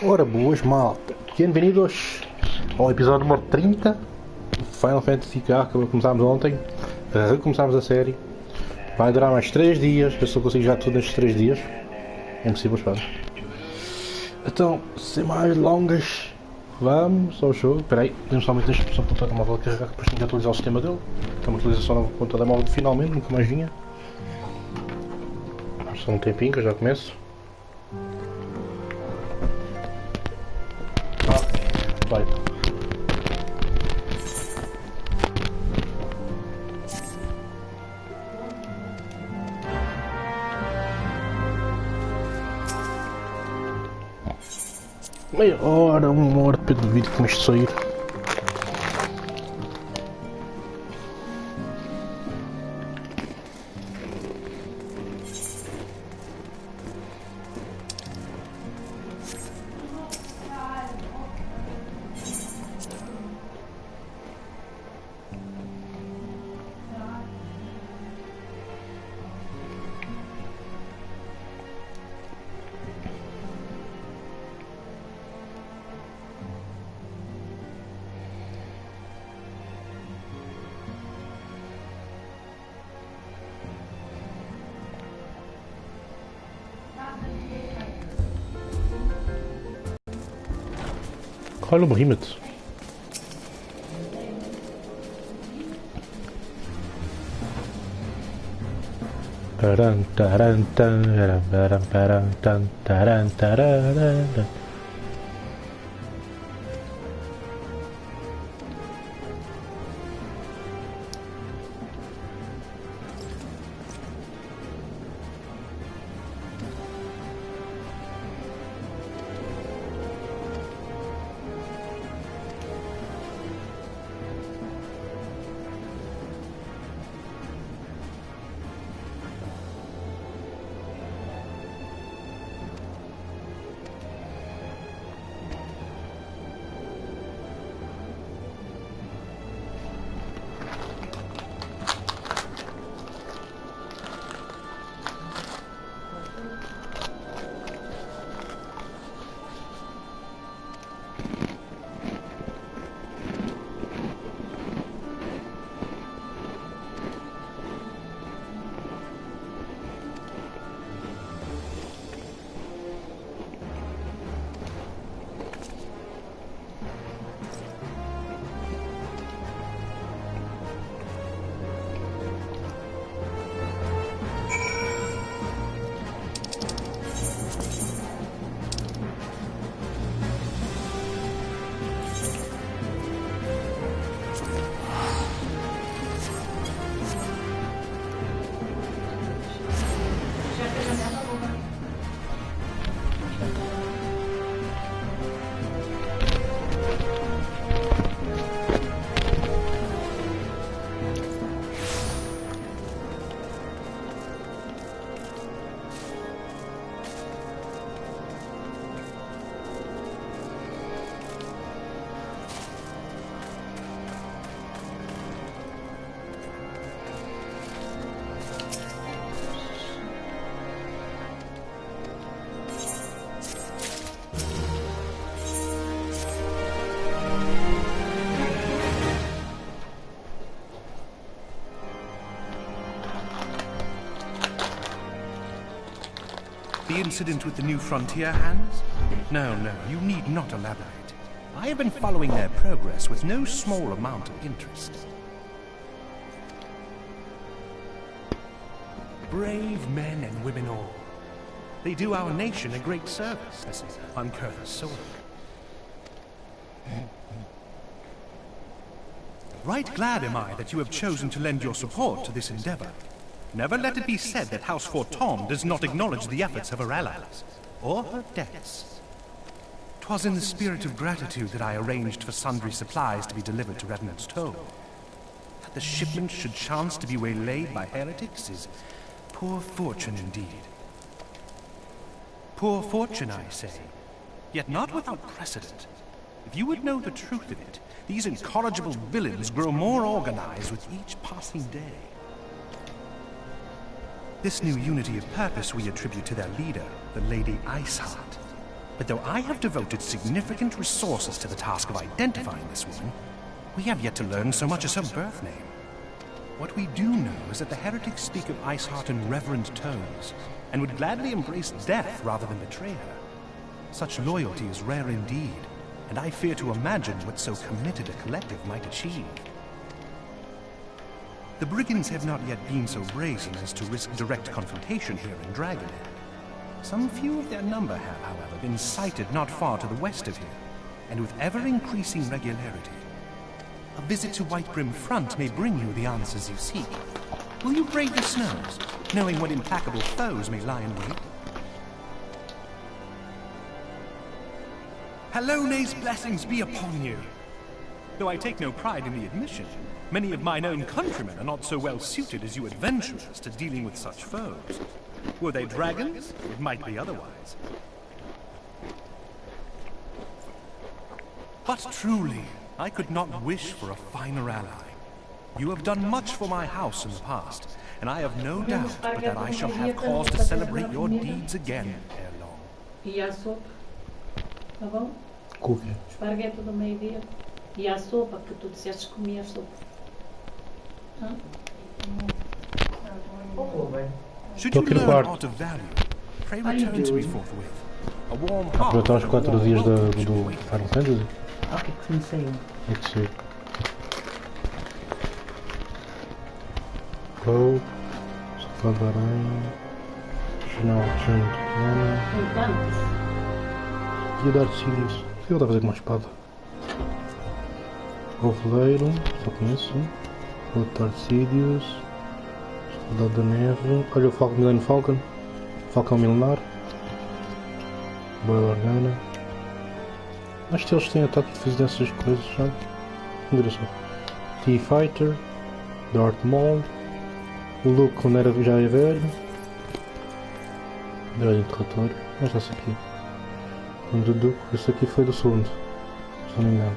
Ora boas malta, bem-vindos ao episódio número 30 do Final Fantasy que começámos ontem, recomeçámos a série. Vai durar mais 3 dias, ver se eu consigo já tudo nestes 3 dias. É impossível, espero. Então, sem mais longas, vamos ao jogo. Espera aí, podemos somente deixar o telemóvel carregar, depois tenho que atualizar o sistema dele. Tem uma atualização nova com o telemóvel finalmente, nunca mais vinha. Só um tempinho que eu já começo. Vai. Meia hora, uma hora depois do vídeo que começo a sair. Olha o behemoth. The incident with the New Frontier hands? No, you need not elaborate. I have been following their progress with no small amount of interest. Brave men and women all. They do our nation a great service on Kurth's soil. Right glad am I that you have chosen to lend your support to this endeavor. Never let it be said that House Fortom does not acknowledge the efforts of her allies, or her debts. 'Twas in the spirit of gratitude that I arranged for sundry supplies to be delivered to Revenant's Toll. That the shipment should chance to be waylaid by heretics is poor fortune indeed. Poor fortune, I say, yet not without precedent. If you would know the truth of it, these incorrigible villains grow more organized with each passing day. This new unity of purpose we attribute to their leader, the Lady Iceheart. But though I have devoted significant resources to the task of identifying this woman, we have yet to learn so much as her birth name. What we do know is that the heretics speak of Iceheart in reverent tones, and would gladly embrace death rather than betray her. Such loyalty is rare indeed, and I fear to imagine what so committed a collective might achieve. The brigands have not yet been so brazen as to risk direct confrontation here in Dragonhead. Some few of their number have, however, been sighted not far to the west of here, and with ever-increasing regularity. A visit to Whitebrim Front may bring you the answers you seek. Will you brave the snows, knowing what implacable foes may lie in wait? Halone's blessings be upon you! Though I take no pride in the admission, many of mine own countrymen are not so well suited as you adventurers to dealing with such foes. Were they dragons, it might be otherwise. But truly, I could not wish for a finer ally. You have done much for my house in the past, and I have no doubt but that I shall have cause to celebrate your deeds again ere long. E a sopa? Tá bom? Com o quê? Esparguete do meio-dia. E a sopa, que tu disseste que comias sopa. Hã? Should you learn aught of value, pray return to me forthwith. A warm heart. Aproveitar os 4 dias do Final Fantasy? Ah, o que é que me saiu? É que sei. Go, Sofá de Aranha, Final Junto de Lana e o Dark Sidious. O que eu vou fazer com uma espada? Oveleiro, só conheço. O Dark Sidious, Soldado da Neve. Olha o Millennium Falcon, Falcão Milenar, Boa Organa. Acho que eles têm ataque de fazer essas coisas, sabe? Engraçado. T-Fighter, Darth Maul, o Luke quando já é velho, Dragão Interrogatório, mas essa aqui. O do Duke, esse aqui foi do segundo, se não me engano.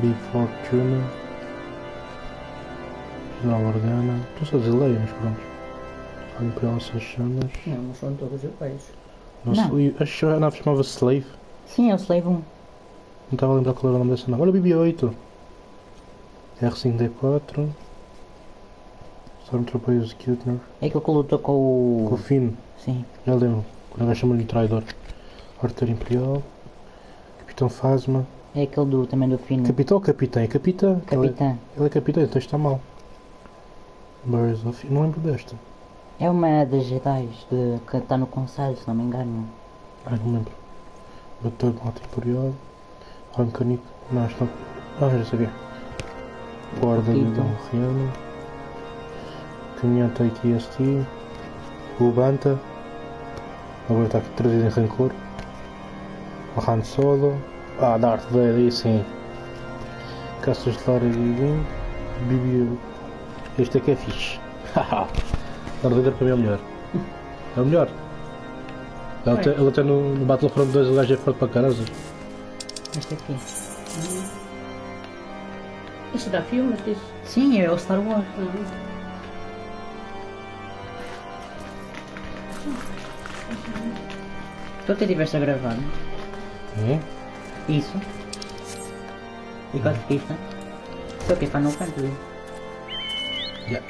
Big Fortuna, General Organa, estou só a dizer Leia, mas pronto. A Imperial essas chamas. Não, não são todos iguais. Acho que a nave chamava-se Slave. Sim, é o Slave 1. Não estava a lembrar qual era o nome dessa nave. Olha o BB-8. R5D4. Stormtrooper Executioner. É aquele que lutou com o... Com o Finn. Sim. Já lembro. Quando o gajo chama-lhe traidor. Arthur Imperial. Capitão Phasma. É aquele também do Finn. Capitão ou capitã? É capitã. Capitã. Ele é capitão, então está mal. Birds of... Não lembro desta. É uma das Jedi que está no conselho, se não me engano. Não lembro. Batalha de Malta Imperial. Rancanico. Não, isto não... já sabia. Guarda de Riano. Caminhão AT-ST. O Banta. Agora está aqui trazido em rancor. O Han Solo. Darth Vader, aí sim. Caças de Lara e Bibi. Este aqui é fixe. Haha. Darth Vader para mim é o melhor. É o melhor. Ele até no Battlefront 2 o gajo é forte para caralho. Este aqui. Isto dá filme, diz? Sim, é o Star Wars. Tu até estiveste a gravar, não É? Isso. E qual pista? Só que é Final Fantasy. Yeah.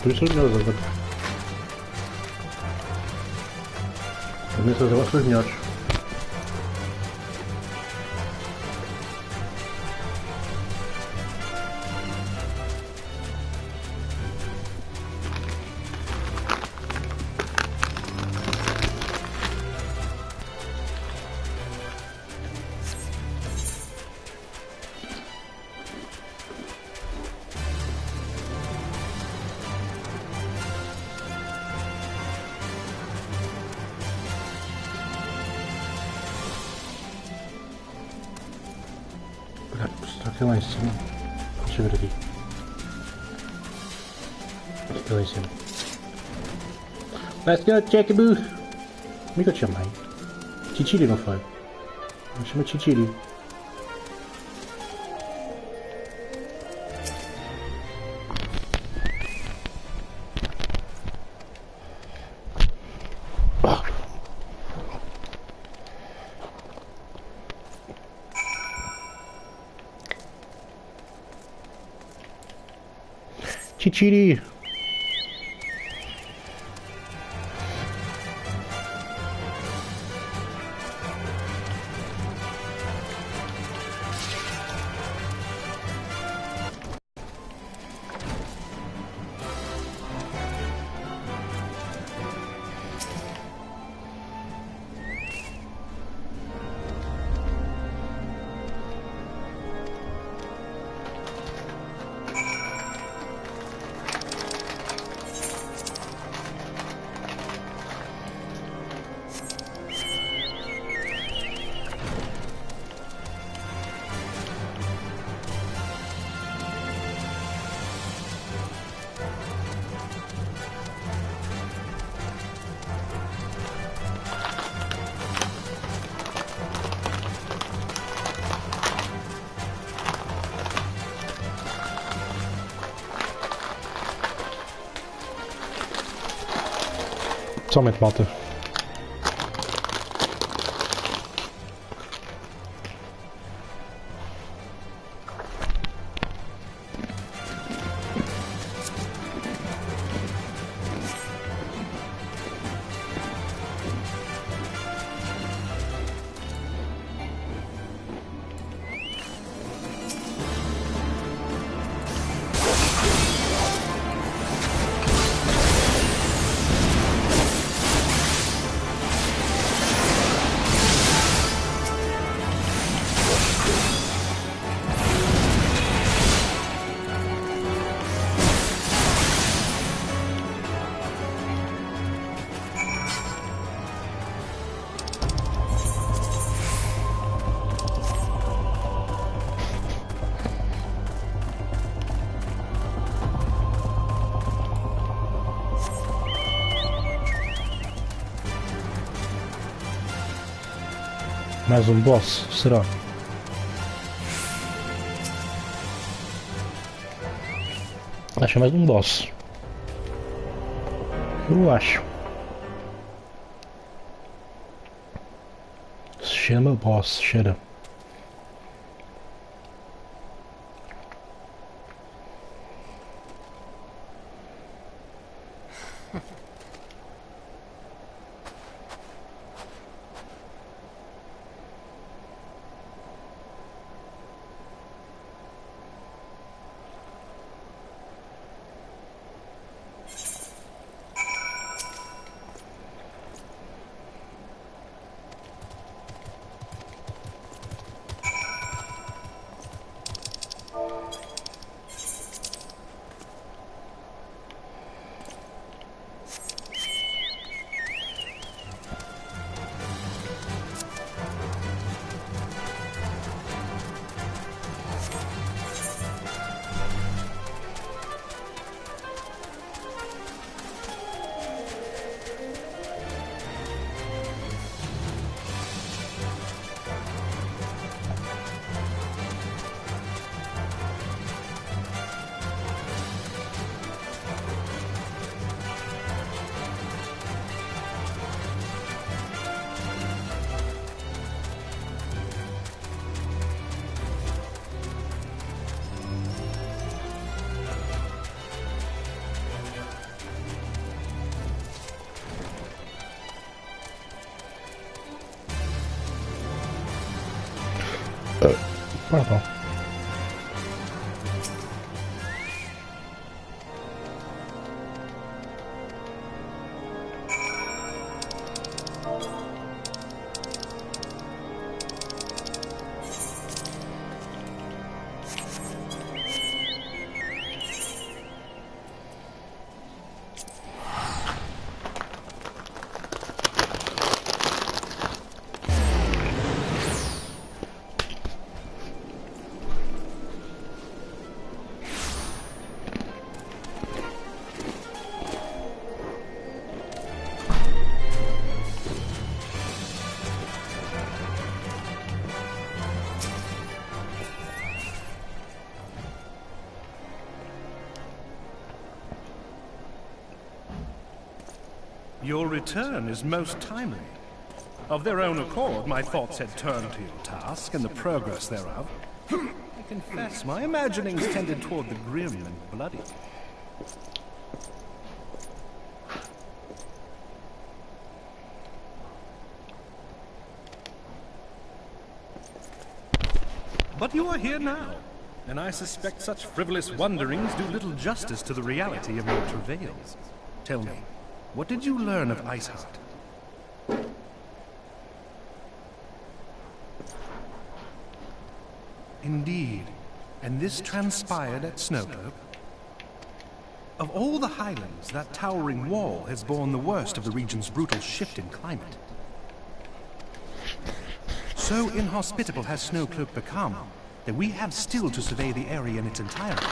Por isso é melhores agora. Também são as vossas melhores. aqui lá em cima. Deixa eu ver aqui. Aqui lá em cima. Let's go, check boo! Como é que eu te chamei? Chichiri não foi? Eu chamo Chichiri. Chichiri! Somente, malta. Mais um boss, será? Acho que é mais um boss. Eu acho. Se chama boss, cheira. Pardon. Your return is most timely. Of their own accord, my thoughts had turned to your task and the progress thereof. I confess, my imaginings tended toward the grim and bloody. But you are here now, and I suspect such frivolous wonderings do little justice to the reality of your travails. Tell me, what did you learn of Iceheart? Indeed, and this transpired at Snowcloak? Of all the highlands, that towering wall has borne the worst of the region's brutal shift in climate. So inhospitable has Snowcloak become that we have still to survey the area in its entirety.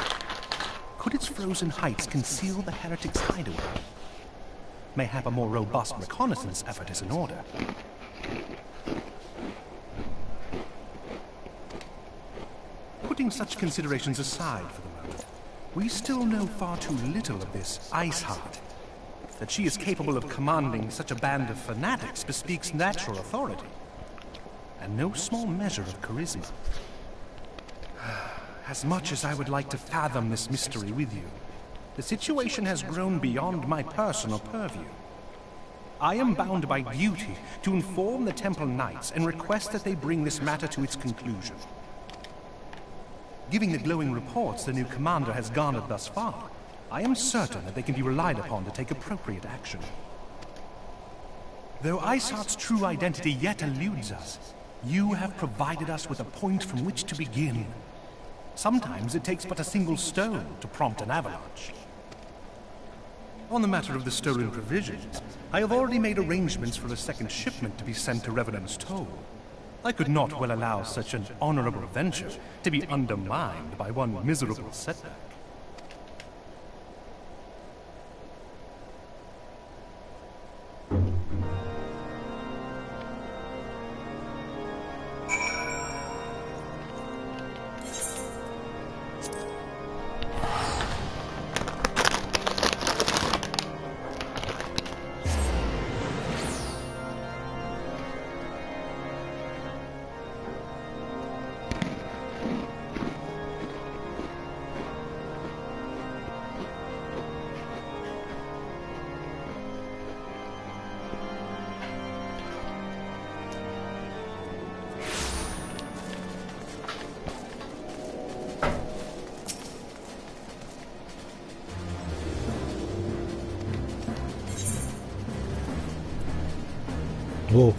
Could its frozen heights conceal the heretics' hideaway? Mayhap a more robust reconnaissance effort is in order. Putting such considerations aside for the moment, we still know far too little of this Iceheart. That she is capable of commanding such a band of fanatics bespeaks natural authority, and no small measure of charisma. As much as I would like to fathom this mystery with you, the situation has grown beyond my personal purview. I am bound by duty to inform the Temple Knights and request that they bring this matter to its conclusion. Given the glowing reports the new commander has garnered thus far, I am certain that they can be relied upon to take appropriate action. Though Iceheart's true identity yet eludes us, you have provided us with a point from which to begin. Sometimes it takes but a single stone to prompt an avalanche. On the matter of the stolen provisions, I have already made arrangements for a second shipment to be sent to Revenant's Toll. I could not well allow such an honorable venture to be undermined by one miserable setback. Whoa.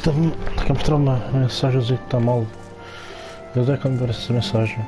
Está a mostrar uma mensagem a dizer que está mal. Eu dei quando aparece essa mensagem.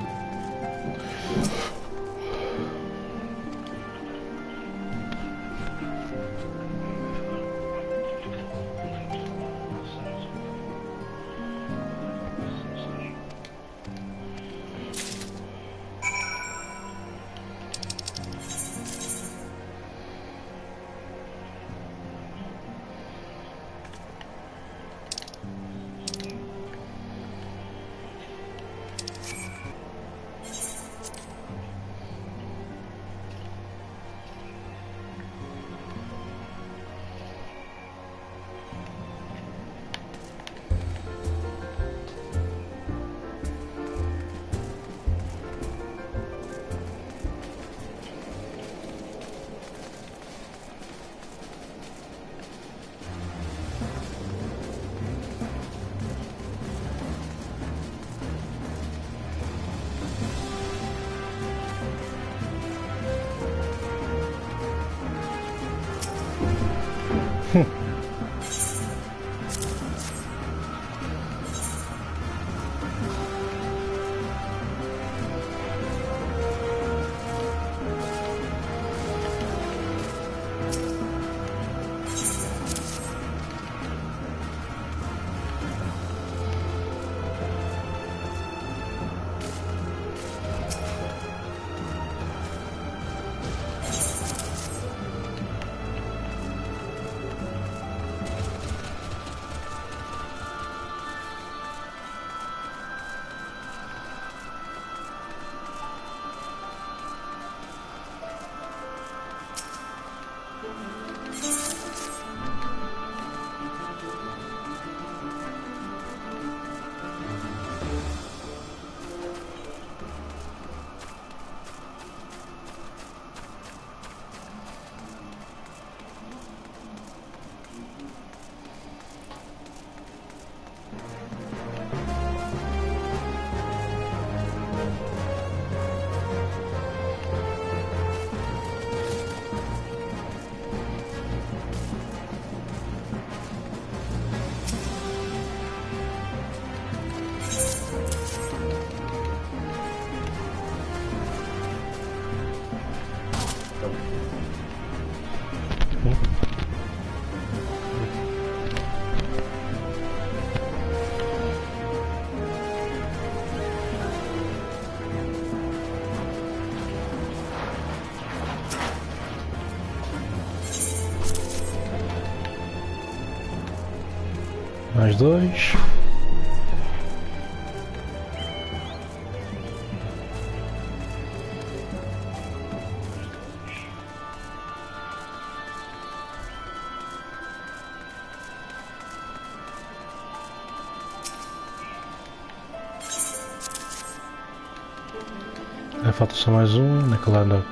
mais 2. Falta só mais um, naquela anda.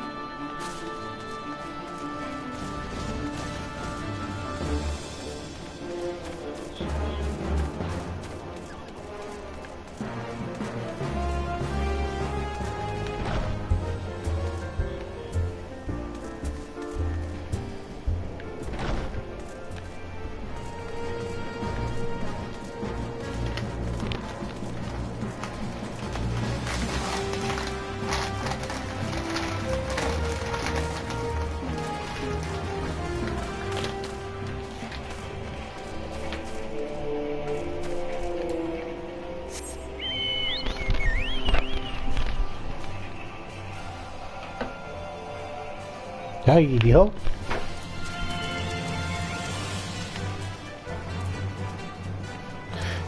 Ai, idiota.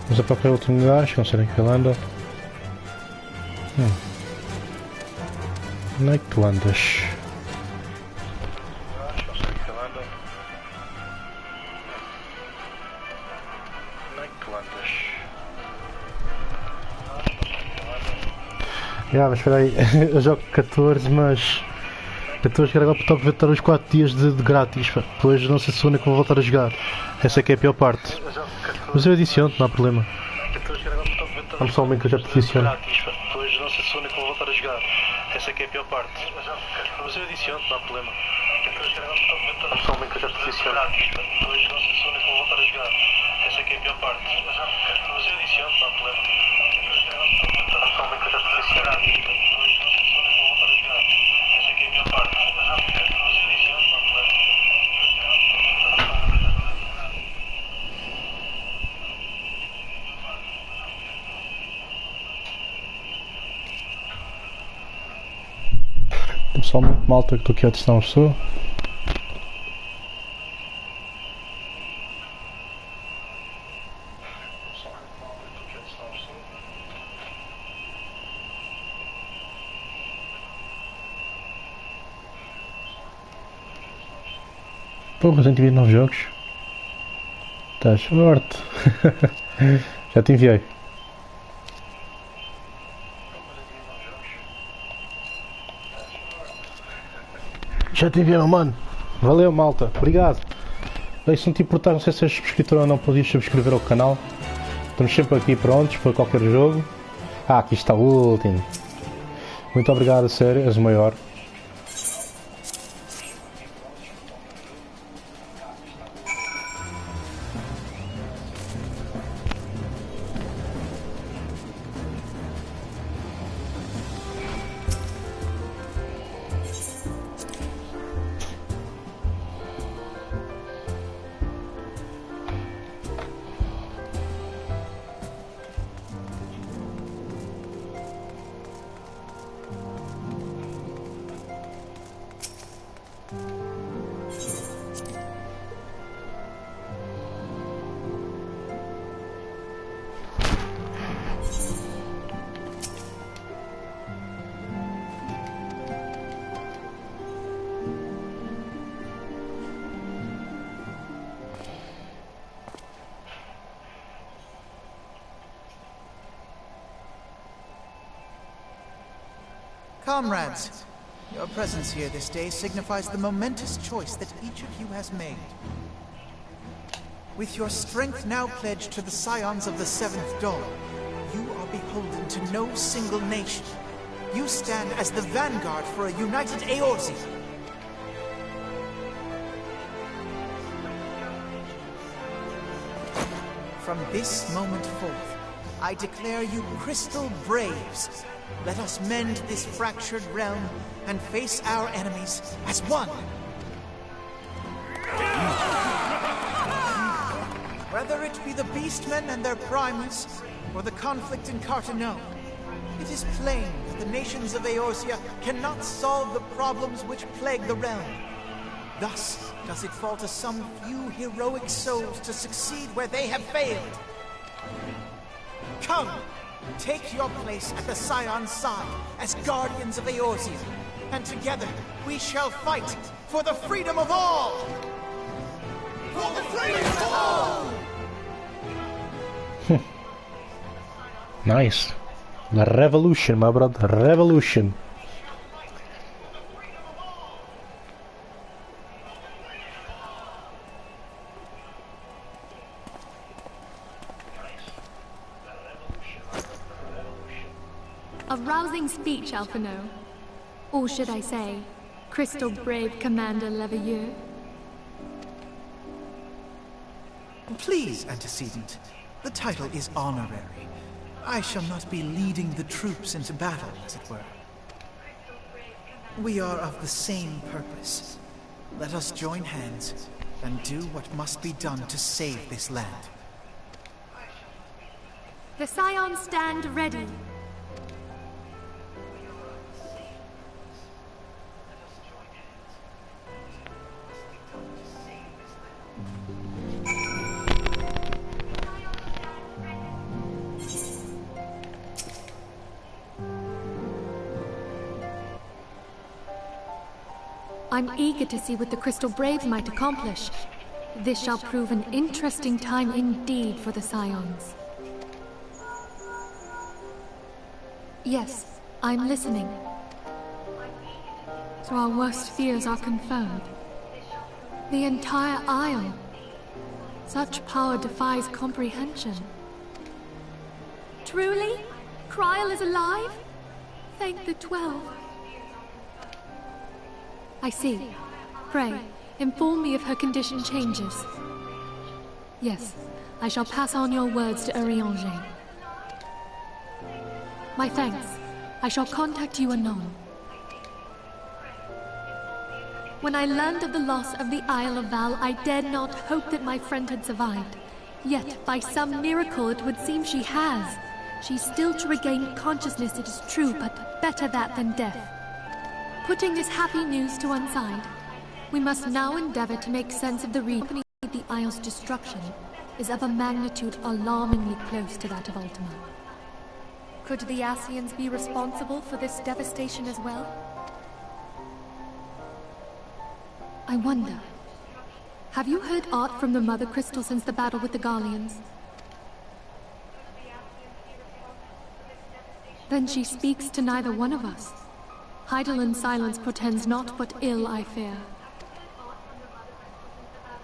Vamos a procurar outro lugar, não sei nem que ele anda. Onde é que tu andas? Mas espera aí, eu jogo 14, mas... Eu estou a jogar agora porque estou a os 4 dias de grátis, pá. Depois não sei se sou único que vou voltar a jogar. Essa é que é a pior parte. Mas eu adiciono, não há problema. Vamos só um momento que eu já te adiciono. Depois não sei se sou único que vou voltar a jogar. Essa é que é a pior parte. Mas eu adiciono, não há problema. Vamos só um momento que eu já te adiciono. Depois não sei se sou único que vou voltar a jogar. Essa é que é a pior parte. Mas eu adiciono, não há problema. Vamos só um momento que eu já te adiciono. Pessoalmente, malta, que estou aqui a testar uma pessoa. Porra, 129 jogos. Estás forte. Já te enviei. Já te enviei, mano. Valeu, malta. Obrigado. Bem, se não te importar, não sei se és subscritor ou não, podias subscrever ao canal. Estamos sempre aqui prontos para qualquer jogo. Ah, aqui está o último. Muito obrigado, a sério. És o maior. Comrades, your presence here this day signifies the momentous choice that each of you has made. With your strength now pledged to the scions of the Seventh Dawn, you are beholden to no single nation. You stand as the vanguard for a united Eorzea. From this moment forth, I declare you crystal braves. Let us mend this fractured realm and face our enemies as one. Whether it be the Beastmen and their primals, or the conflict in Carteneau, it is plain that the nations of Eorzea cannot solve the problems which plague the realm. Thus does it fall to some few heroic souls to succeed where they have failed. Come, take your place at the Scion's side as guardians of Eorzea, and together we shall fight for the freedom of all! For the freedom of all! Nice. The revolution, my brother. Revolution. A rousing speech, Alphino. Or should I say, Crystal Brave Commander Leveilleur? Please, antecedent. The title is honorary. I shall not be leading the troops into battle, as it were. We are of the same purpose. Let us join hands and do what must be done to save this land. The Scions stand ready. I'm eager to see what the Crystal Braves might accomplish. This shall prove an interesting time indeed for the Scions. Yes, I'm listening. So our worst fears are confirmed. The entire Isle. Such power defies comprehension. Truly? Kryl is alive? Thank the 12. I see. Pray, inform me if her condition changes. Yes, I shall pass on your words to Urianger. My thanks. I shall contact you anon. When I learned of the loss of the Isle of Val, I dared not hope that my friend had survived. Yet, by some miracle, it would seem she has. She's still to regain consciousness, it is true, but better that than death. Putting this happy news to one side, we must now endeavor to make sense of the region. The Isle's destruction is of a magnitude alarmingly close to that of Ultima. Could the Ascians be responsible for this devastation as well? I wonder, have you heard aught from the Mother Crystal since the battle with the Garleans? Then she speaks to neither one of us. Heidelin silence portends naught but ill, I fear.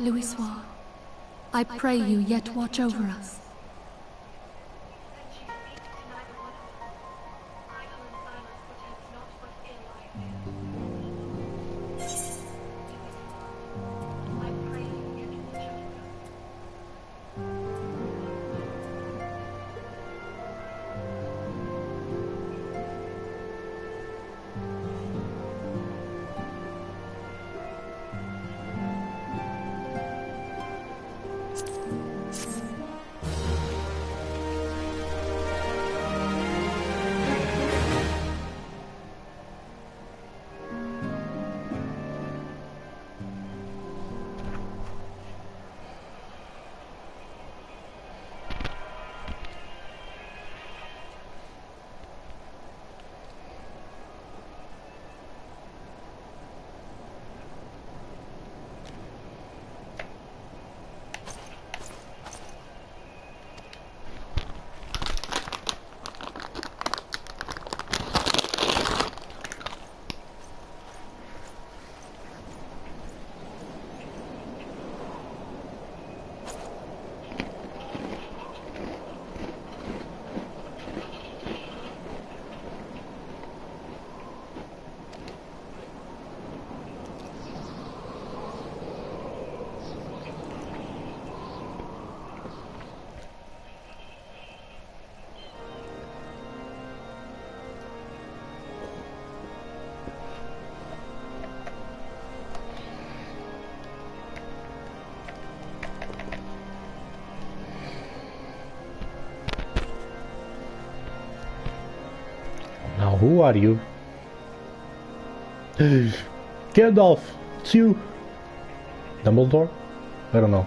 Louisoix, I pray you yet watch over us. Now, who are you? Gandalf, it's you. Dumbledore? I don't know.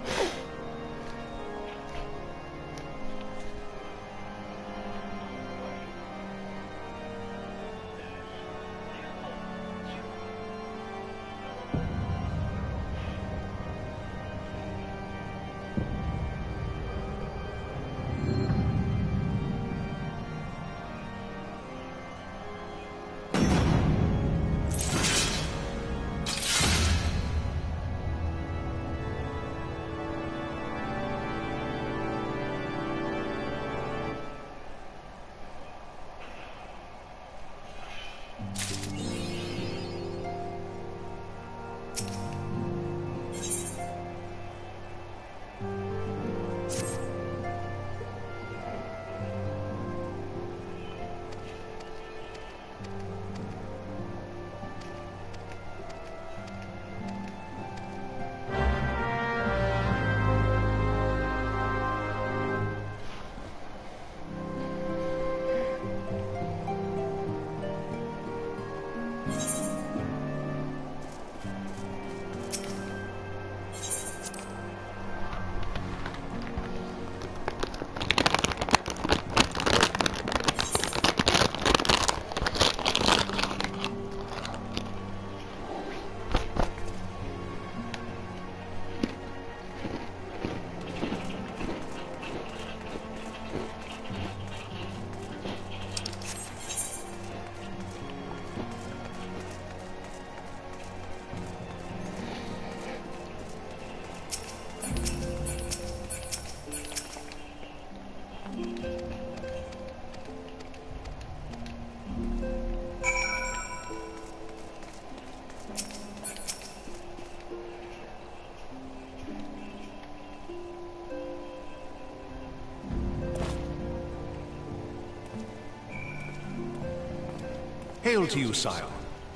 Hail to you, sire.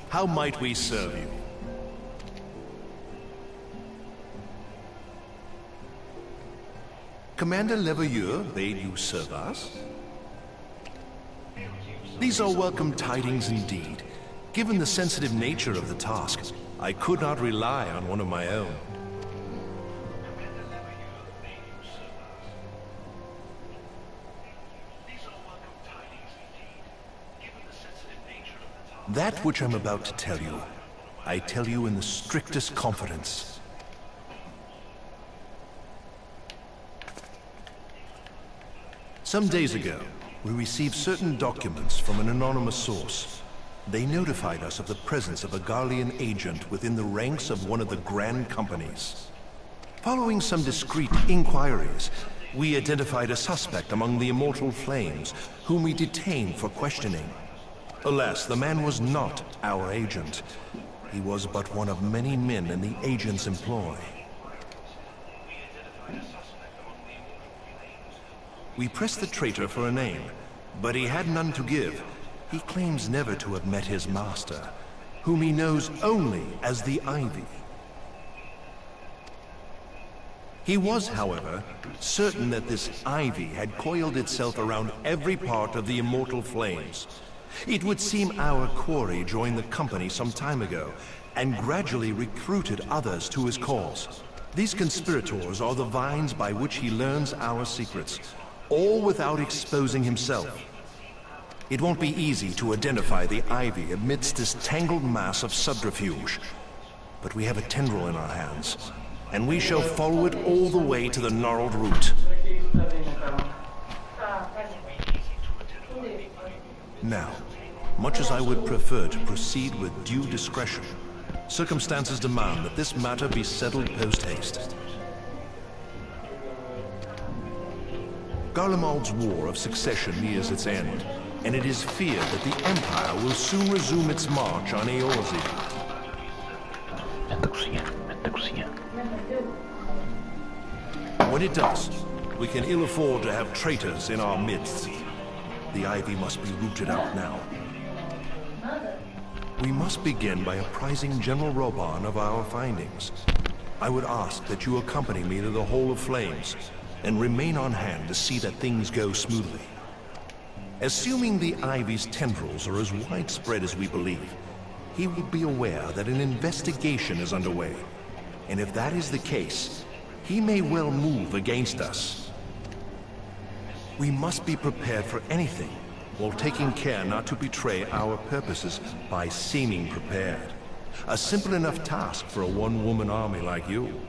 How might we serve you? Commander Leveilleur bade you serve us? These are welcome tidings indeed. Given the sensitive nature of the task, I could not rely on one of my own. That which I'm about to tell you, I tell you in the strictest confidence. Some days ago, we received certain documents from an anonymous source. They notified us of the presence of a Garlean agent within the ranks of one of the Grand Companies. Following some discreet inquiries, we identified a suspect among the Immortal Flames, whom we detained for questioning. Alas, the man was not our agent. He was but one of many men in the agent's employ. We pressed the traitor for a name, but he had none to give. He claims never to have met his master, whom he knows only as the Ivy. He was, however, certain that this Ivy had coiled itself around every part of the Immortal Flames. It would seem our quarry joined the company some time ago, and gradually recruited others to his cause. These conspirators are the vines by which he learns our secrets, all without exposing himself. It won't be easy to identify the Ivy amidst this tangled mass of subterfuge. But we have a tendril in our hands, and we shall follow it all the way to the gnarled root. Now, much as I would prefer to proceed with due discretion, circumstances demand that this matter be settled post-haste. Garlemald's War of Succession nears its end, and it is feared that the Empire will soon resume its march on Eorzea. When it does, we can ill afford to have traitors in our midst. The Ivy must be rooted out now. We must begin by apprising General Roban of our findings. I would ask that you accompany me to the Hall of Flames, and remain on hand to see that things go smoothly. Assuming the Ivy's tendrils are as widespread as we believe, he will be aware that an investigation is underway, and if that is the case, he may well move against us. We must be prepared for anything, while taking care not to betray our purposes by seeming prepared. A simple enough task for a one-woman army like you.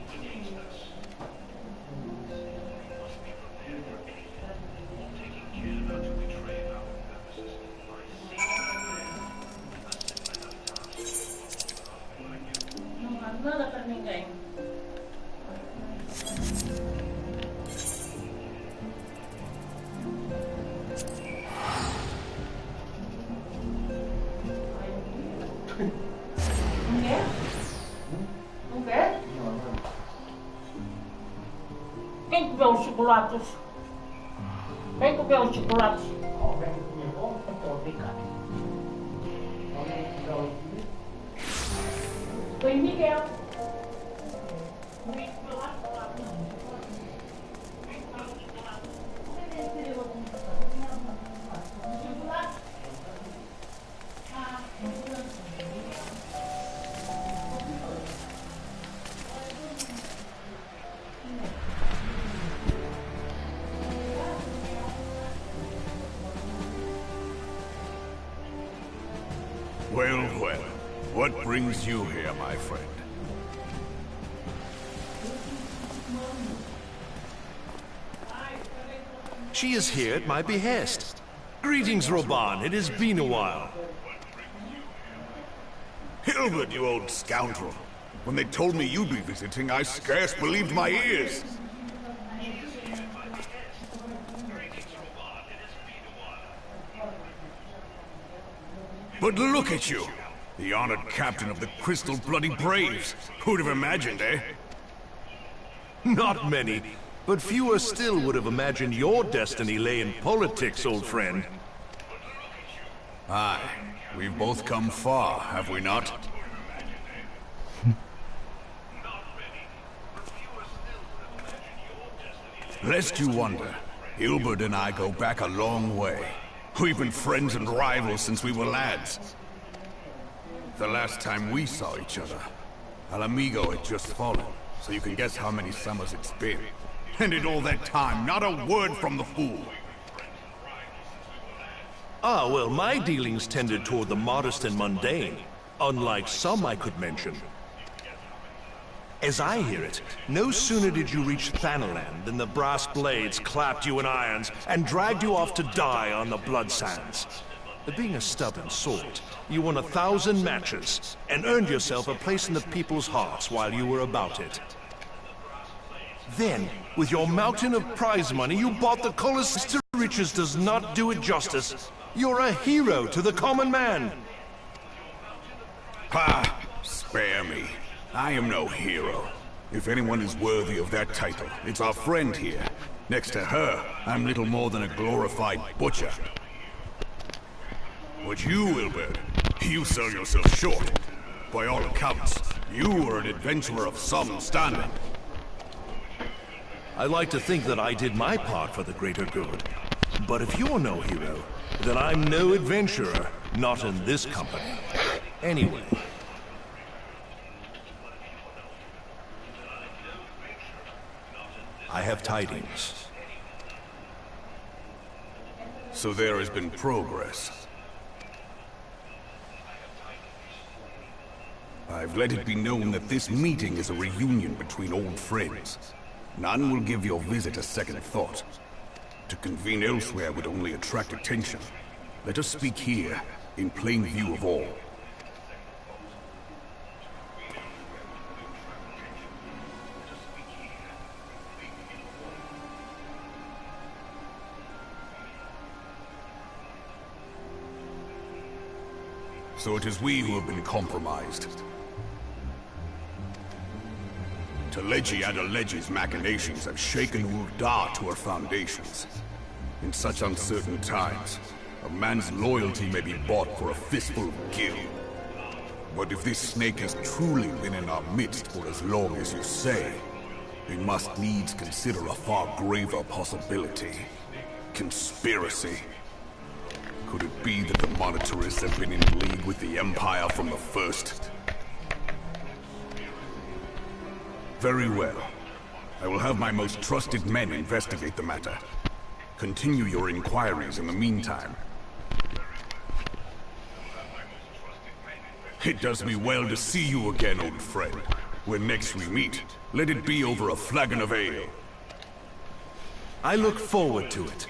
Quem comeu os chocolates? Quem comeu os chocolates? Foi Miguel. Well, well. What brings you here, my friend? She is here at my behest. Greetings, Roban. It has been a while. Hilbert, you old scoundrel. When they told me you'd be visiting, I scarce believed my ears. But look at you! The honored captain of the Crystal Bloody Braves. Who'd have imagined, eh? Not many, but fewer still would have imagined your destiny lay in politics, old friend. Aye, we've both come far, have we not? Lest you wonder, Hilbert and I go back a long way. We've been friends and rivals since we were lads. The last time we saw each other, Al Amigo had just fallen, so you can guess how many summers it's been. And in all that time, not a word from the fool. Ah, well, my dealings tended toward the modest and mundane, unlike some I could mention. As I hear it, no sooner did you reach Thanaland than the brass blades clapped you in irons and dragged you off to die on the blood sands. Being a stubborn sort, you won 1,000 matches and earned yourself a place in the people's hearts while you were about it. Then, with your mountain of prize money, you bought the Colossus. Riches does not do it justice. You're a hero to the common man. Ha! Spare me. I am no hero. If anyone is worthy of that title, it's our friend here. Next to her, I'm little more than a glorified butcher. But you, Wilbert, you sell yourself short. By all accounts, you were an adventurer of some standing. I like to think that I did my part for the greater good. But if you're no hero, then I'm no adventurer, not in this company. Anyway. I have tidings. So there has been progress. I've let it be known that this meeting is a reunion between old friends. None will give your visit a second thought. To convene elsewhere would only attract attention. Let us speak here, in plain view of all. So it is we who have been compromised. Teleji Adeleji's machinations have shaken Ul'dah to her foundations. In such uncertain times, a man's loyalty may be bought for a fistful of gil. But if this snake has truly been in our midst for as long as you say, we must needs consider a far graver possibility. Conspiracy. Could it be that the monitorists have been in league with the Empire from the first? Very well. I will have my most trusted men investigate the matter. Continue your inquiries in the meantime. It does me well to see you again, old friend. When next we meet, let it be over a flagon of ale. I look forward to it.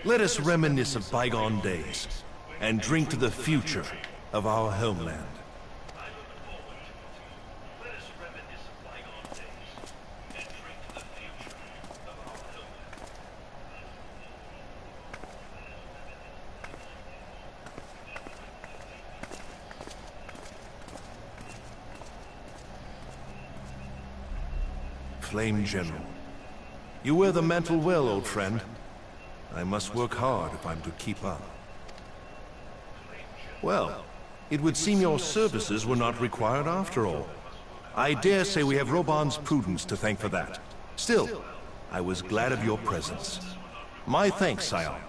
Let us reminisce of bygone days, and drink to the future of our homeland. Flame General, you wear the mantle well, old friend. I must work hard if I'm to keep up. Well, it would seem your services were not required after all. I dare say we have Roban's prudence to thank for that. Still, I was glad of your presence. My thanks, Scion.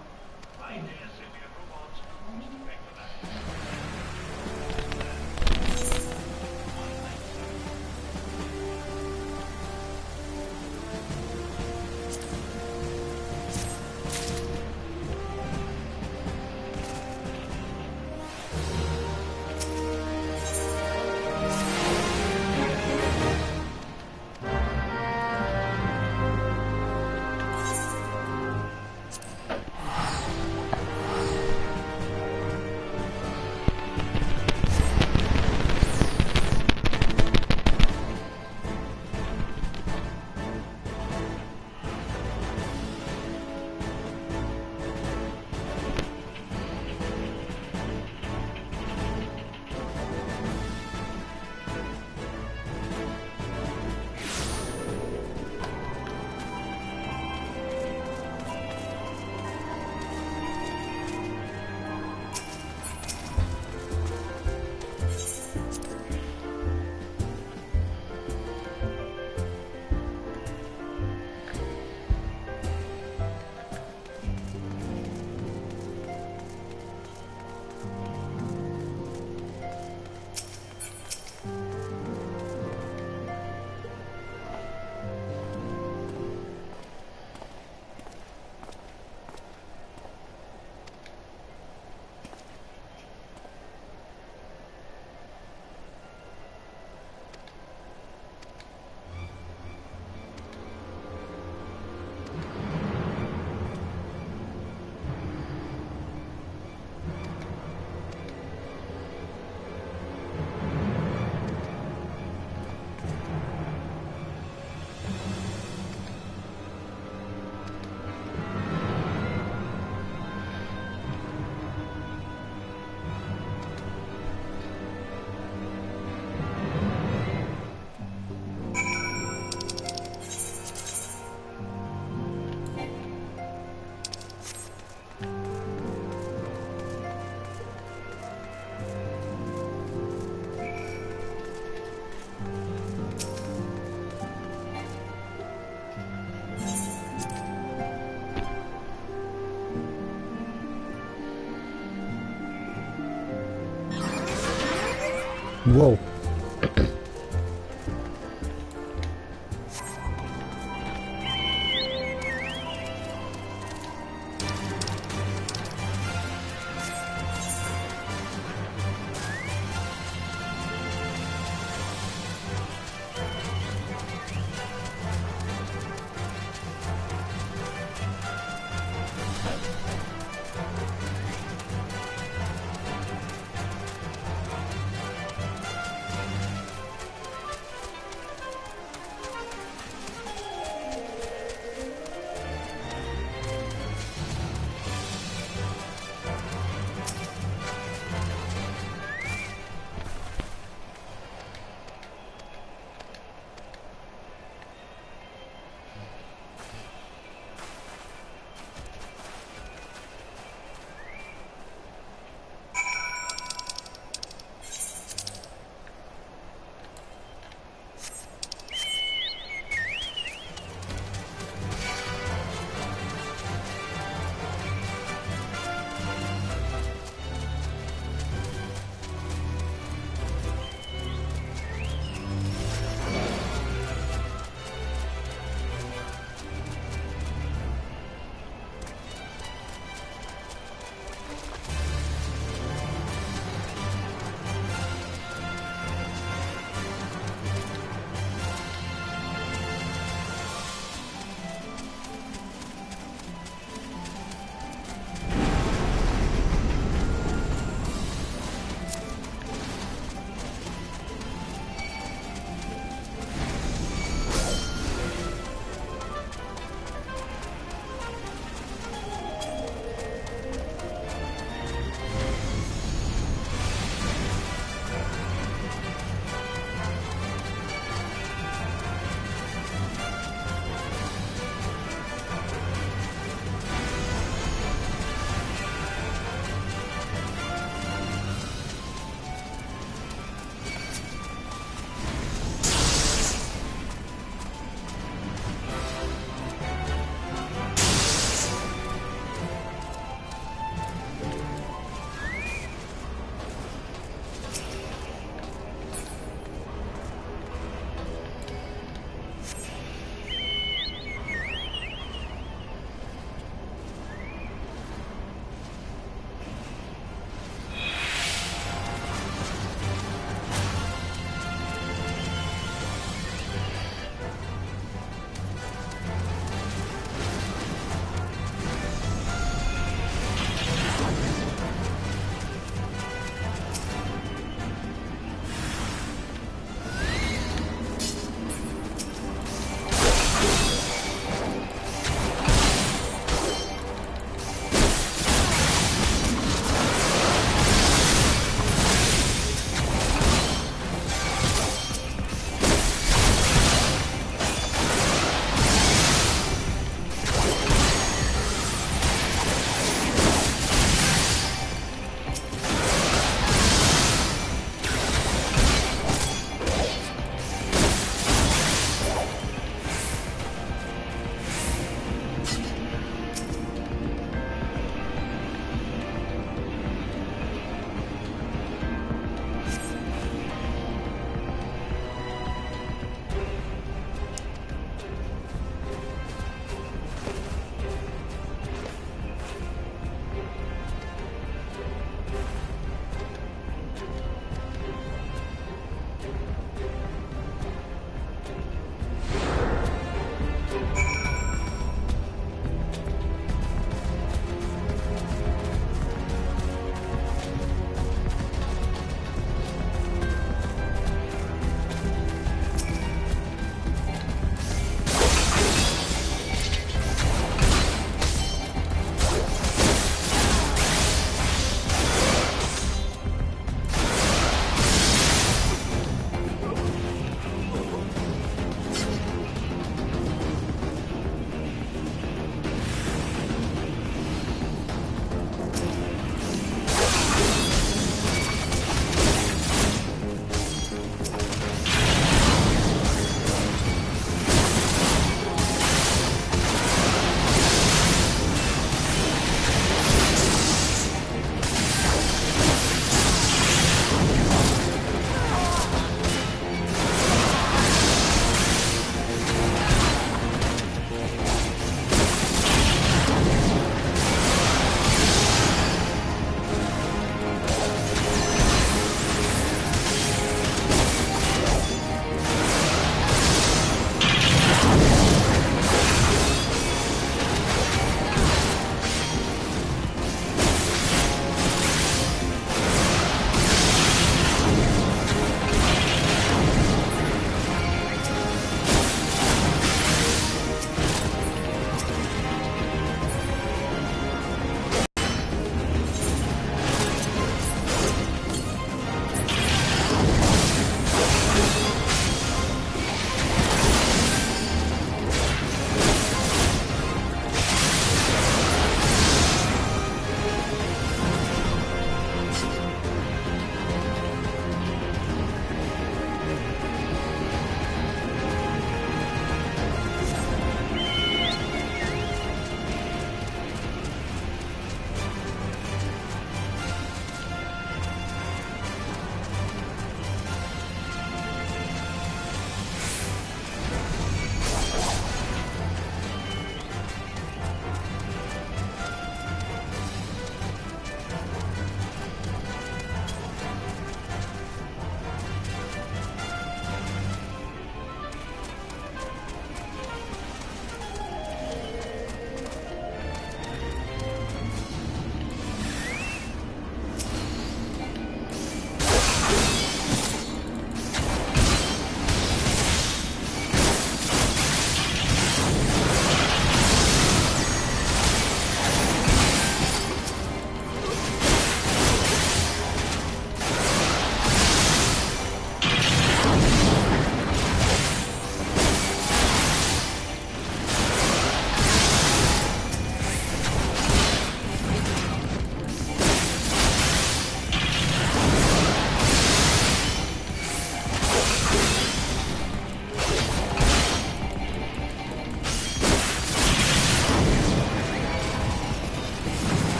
Uou!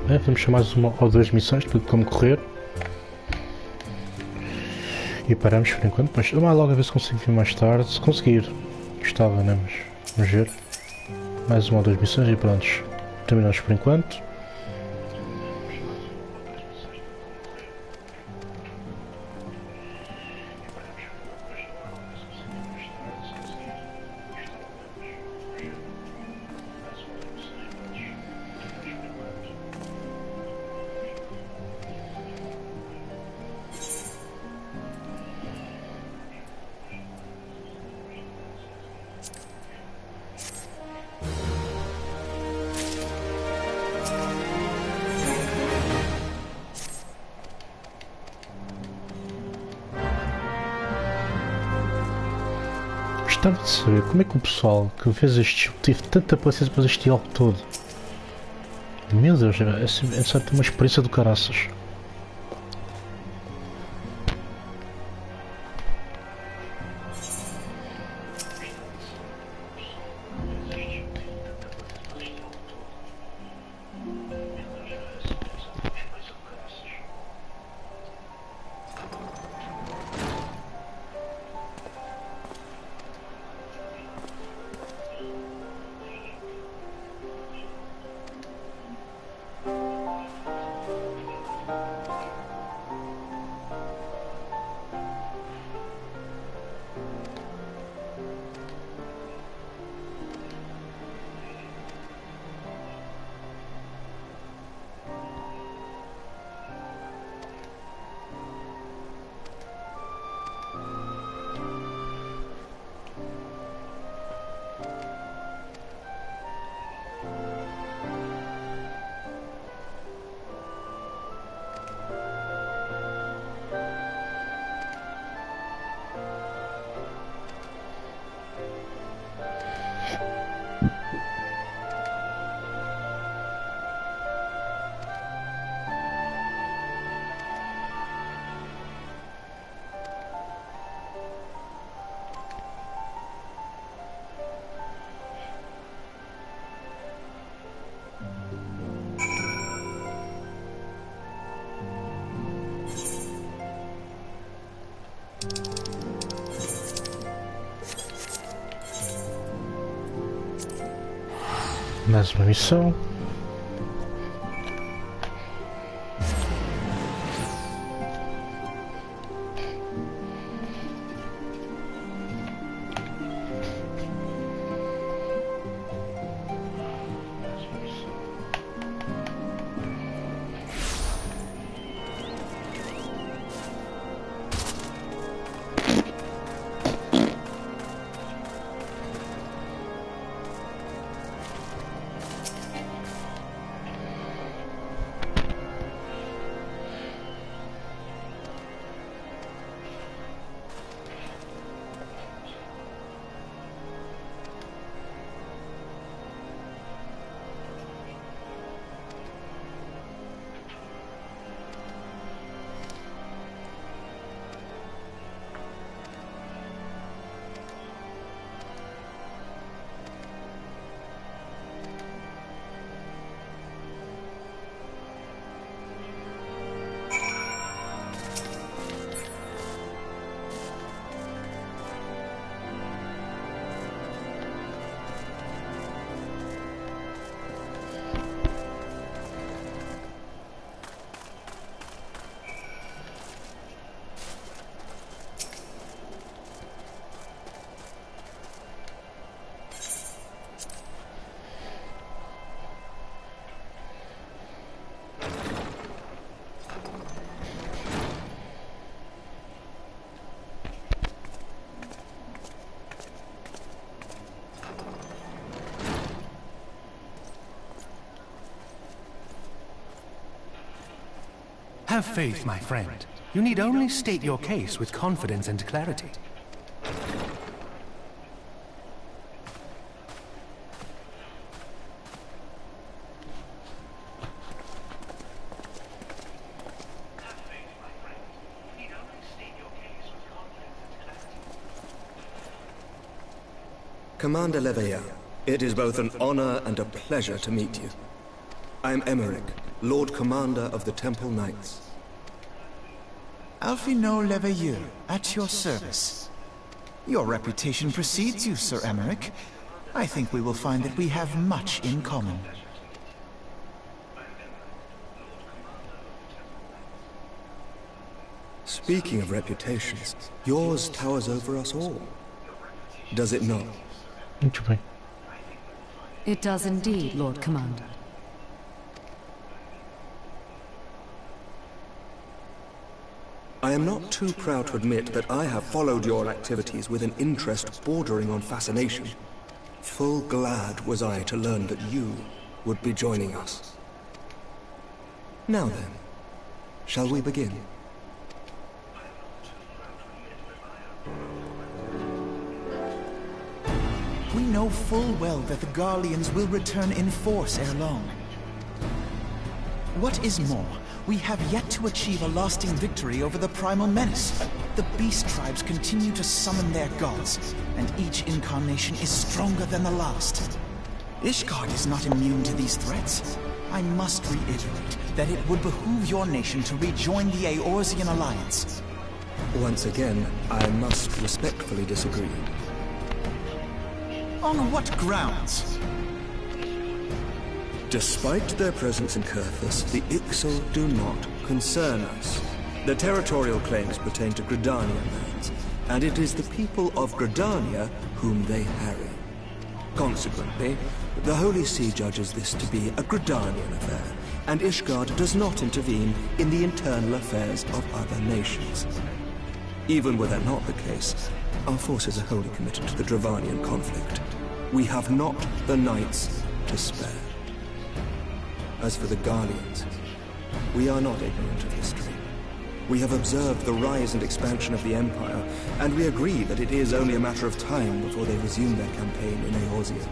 Vamos chamar mais uma ou duas missões de como correr. E paramos por enquanto, mas vamos logo a ver se consigo vir mais tarde. Se conseguir, gostava, né? Mas vamos ver. Mais uma ou duas missões e prontos. Terminamos por enquanto. Gostava de saber como é que o pessoal que fez este jogo teve tanta paciência para fazer este diálogo todo. Meu Deus, é só ter uma experiência do caraças. Mais uma missão. Have faith, my friend. You need only state your case with confidence and clarity. Commander Leveilleur, it is both an honor and a pleasure to meet you. I am Emmerich, Lord Commander of the Temple Knights. Alphino Leveilleur, at your service. Your reputation precedes you, Sir Emmerich. I think we will find that we have much in common. Speaking of reputations, yours towers over us all. Does it not? It does indeed, Lord Commander. I am not too proud to admit that I have followed your activities with an interest bordering on fascination. Full glad was I to learn that you would be joining us. Now then, shall we begin? We know full well that the Garleans will return in force ere long. What is more, we have yet to achieve a lasting victory over the primal menace. The beast tribes continue to summon their gods, and each incarnation is stronger than the last. Ishgard is not immune to these threats. I must reiterate that it would behoove your nation to rejoin the Eorzean alliance. Once again, I must respectfully disagree. On what grounds? Despite their presence in Kurthus, the Ixal do not concern us. Their territorial claims pertain to Gridania lands, and it is the people of Gridania whom they harry. Consequently, the Holy See judges this to be a Gridanian affair, and Ishgard does not intervene in the internal affairs of other nations. Even were that not the case, our forces are wholly committed to the Dravanian conflict. We have not the knights to spare. As for the Guardians, we are not ignorant of history. We have observed the rise and expansion of the Empire, and we agree that it is only a matter of time before they resume their campaign in Eorzea.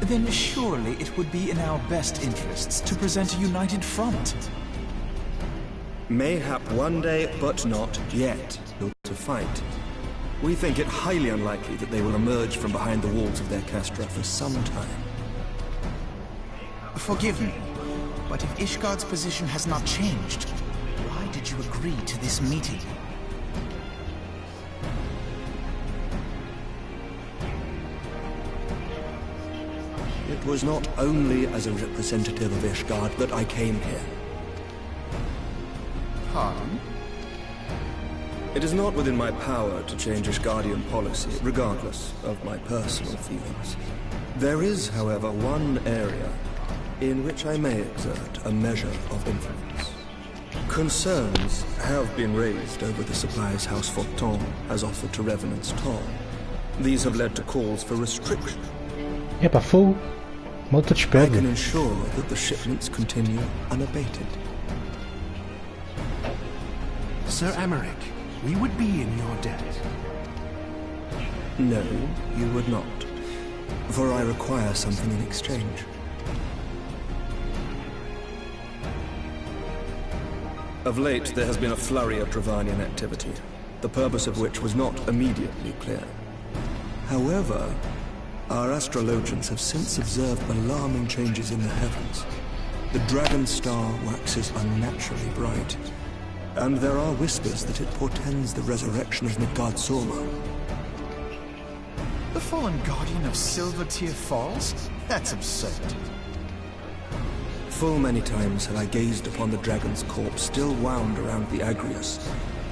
Then surely it would be in our best interests to present a united front. Mayhap one day, but not yet, to fight. We think it highly unlikely that they will emerge from behind the walls of their castra for some time. Forgive me, but if Ishgard's position has not changed, why did you agree to this meeting? It was not only as a representative of Ishgard that I came here. Pardon? It is not within my power to change Ishgardian policy, regardless of my personal feelings. There is, however, one area in which I may exert a measure of influence. Concerns have been raised over the supplies House Forton has offered to Revenant's Toll. These have led to calls for restriction. Epa, fool. Malta I can ensure that the shipments continue unabated. Sir Emmerich, we would be in your debt. No, you would not. For I require something in exchange. Of late, there has been a flurry of Dravanian activity, the purpose of which was not immediately clear. However, our astrologians have since observed alarming changes in the heavens. The dragon star waxes unnaturally bright, and there are whispers that it portends the resurrection of Midgard-Sorma. The fallen guardian of Silvertear Falls? That's absurd. Full many times have I gazed upon the dragon's corpse still wound around the Agrius,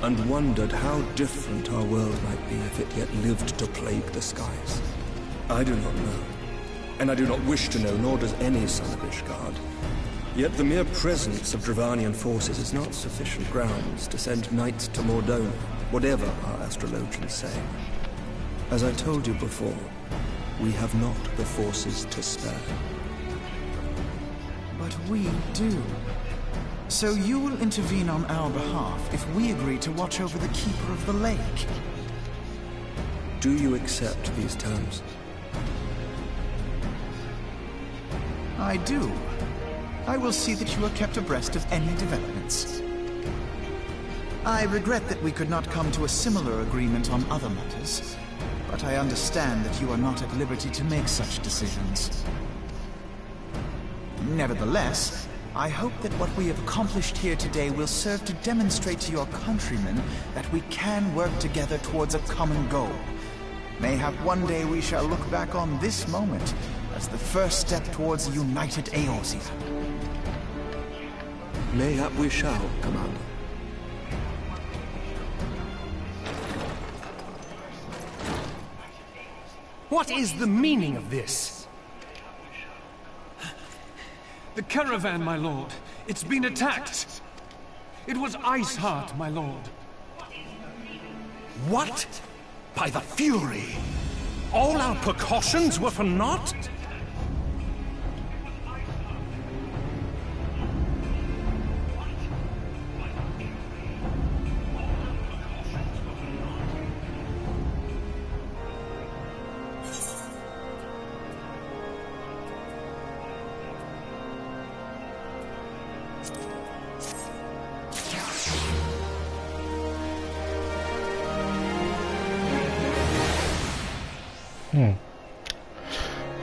and wondered how different our world might be if it yet lived to plague the skies. I do not know, and I do not wish to know, nor does any son of Ishgard. Yet the mere presence of Dravanian forces is not sufficient grounds to send knights to Mordonia, whatever our astrologians say. As I told you before, we have not the forces to spare. But we do. So you will intervene on our behalf if we agree to watch over the Keeper of the Lake. Do you accept these terms? I do. I will see that you are kept abreast of any developments. I regret that we could not come to a similar agreement on other matters, but I understand that you are not at liberty to make such decisions. Nevertheless, I hope that what we have accomplished here today will serve to demonstrate to your countrymen that we can work together towards a common goal. Mayhap one day we shall look back on this moment as the first step towards a united Eorzea. Mayhap we shall, Commander. What is the meaning of this? The caravan, my lord. It's been attacked. It was Iceheart, my lord. What? By the Fury? All our precautions were for naught?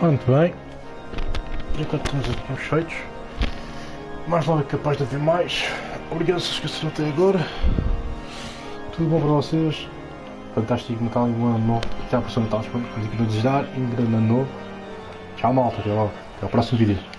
Muito bem, enquanto estamos aqui uns feitos, mais logo é capaz de haver mais. Obrigado se esqueceram até agora. Tudo bom para vocês. Fantástico Natal e um ano novo. Até à próxima Natal, estamos aqui para desejar um grande ano novo. Tchau malta, até logo. Até ao próximo vídeo.